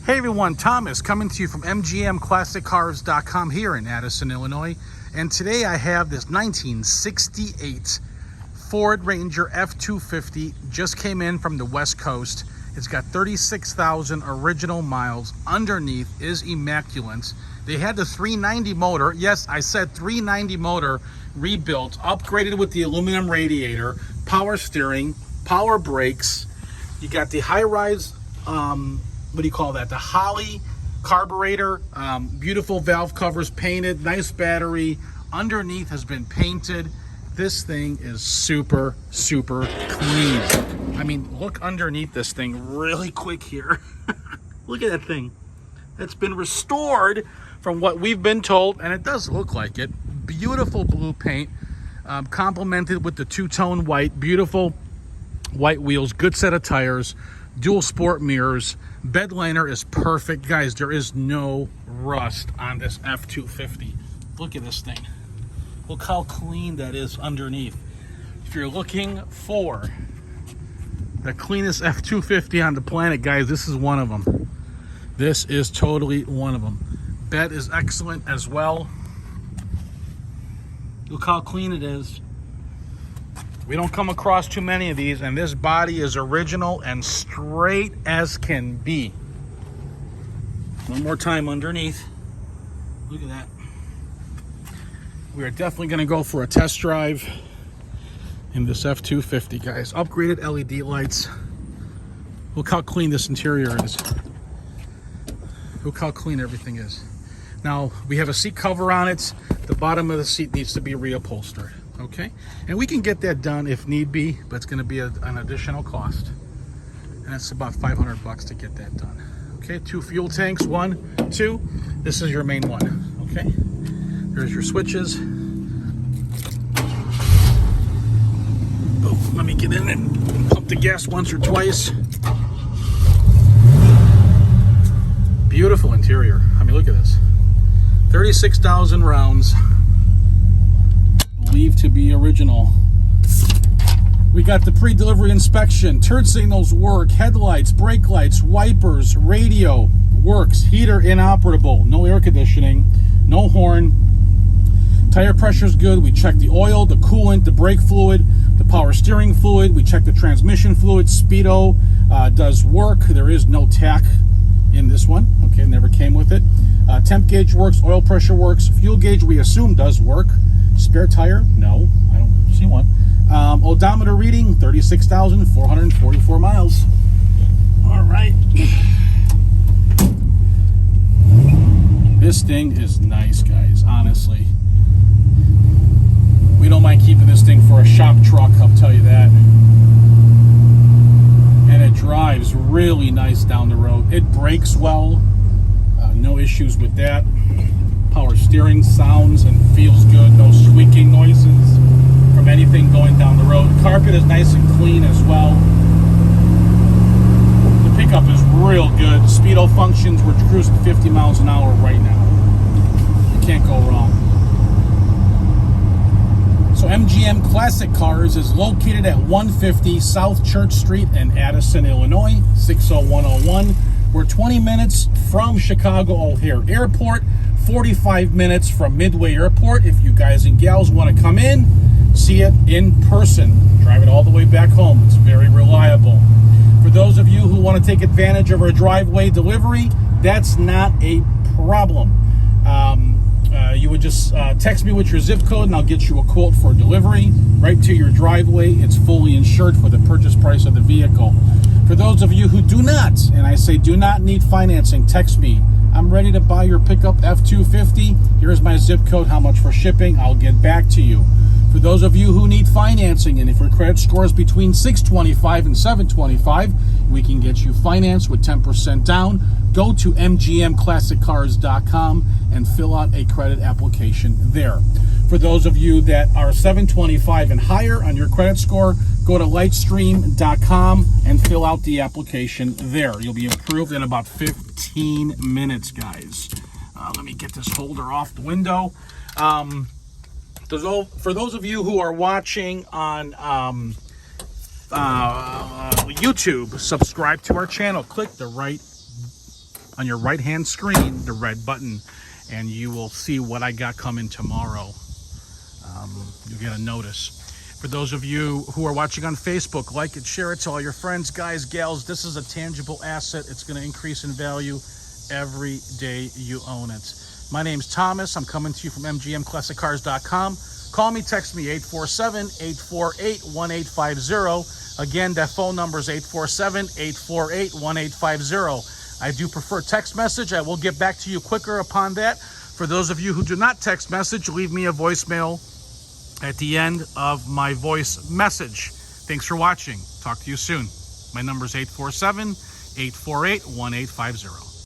Hey everyone, Thomas coming to you from MGMClassicCars.com here in Addison, Illinois. And today I have this 1968 Ford Ranger F250. Just came in from the West Coast. It's got 36,000 original miles. Underneath is immaculate. They had the 390 motor. Yes, I said 390 motor rebuilt, upgraded with the aluminum radiator, power steering, power brakes. You got the high-rise, what do you call that? The Holly carburetor, beautiful valve covers painted, nice battery. Underneath has been painted. This thing is super, super clean. I mean, look underneath this thing really quick here. Look at that thing. It's been restored from what we've been told, and it does look like it. Beautiful blue paint, complemented with the two-tone white. Beautiful white wheels, good set of tires, dual sport mirrors. Bed liner is perfect. Guys, there is no rust on this F250. Look at this thing. Look how clean that is underneath. If you're looking for the cleanest F250 on the planet, guys, this is one of them. This is totally one of them. Bed is excellent as well. Look how clean it is. We don't come across too many of these, and this body is original and straight as can be. One more time underneath. Look at that. We are definitely going to go for a test drive in this F250, guys. Upgraded LED lights. Look how clean this interior is. Look how clean everything is. Now, we have a seat cover on it. The bottom of the seat needs to be reupholstered. Okay, and we can get that done if need be, but it's going to be an additional cost, and it's about $500 to get that done. Okay, 2 fuel tanks, 1, 2. This is your main one. Okay, there's your switches. Oh, let me get in and pump the gas once or twice. Beautiful interior. I mean, look at this. 36,000 rounds. Believed to be original. We got the pre-delivery inspection. Turn signals work. Headlights, brake lights, wipers, radio works. Heater inoperable. No air conditioning. No horn. Tire pressure is good. We checked the oil, the coolant, the brake fluid, the power steering fluid. We checked the transmission fluid. Speedo does work. There is no tack in this one. Okay, never came with it. Temp gauge works. Oil pressure works. Fuel gauge, we assume, does work. Spare tire? No, I don't see one. Odometer reading, 36,444 miles. All right. This thing is nice, guys, honestly. We don't mind keeping this thing for a shop truck, I'll tell you that. And it drives really nice down the road. It brakes well. No issues with that. Power steering sounds and feels good. No squeaking noises from anything going down the road. Carpet is nice and clean as well. The pickup is real good. Speedo functions. We're cruising 50 miles an hour right now. You can't go wrong. So MGM Classic Cars is located at 150 South Church Street in Addison, Illinois, 60101. We're 20 minutes from Chicago O'Hare Airport, 45 minutes from Midway Airport. If you guys and gals want to come in, see it in person. Drive it all the way back home. It's very reliable. For those of you who want to take advantage of our driveway delivery, that's not a problem. You would just text me with your zip code and I'll get you a quote for delivery right to your driveway. It's fully insured for the purchase price of the vehicle. For those of you who do not, and I say do not need financing, text me. I'm ready to buy your pickup F250. Here's my zip code, how much for shipping. I'll get back to you. For those of you who need financing, and if your credit score is between 625 and 725, we can get you financed with 10% down. Go to mgmclassiccars.com and fill out a credit application there. For those of you that are 725 and higher on your credit score, go to lightstream.com and fill out the application there. You'll be approved in about 15 minutes, guys. Let me get this holder off the window. For those of you who are watching on YouTube, subscribe to our channel. Click the right on your right-hand screen, the red button, and you will see what I got coming tomorrow. You'll get a notice. For those of you who are watching on Facebook, like it, share it to all your friends, guys, gals. This is a tangible asset. It's going to increase in value every day you own it. My name's Thomas. I'm coming to you from mgmclassiccars.com. Call me, text me, 847-848-1850. Again, that phone number is 847-848-1850. I do prefer text message. I will get back to you quicker upon that. For those of you who do not text message, leave me a voicemail at the end of my voice message. Thanks for watching. Talk to you soon. My number is 847-848-1850.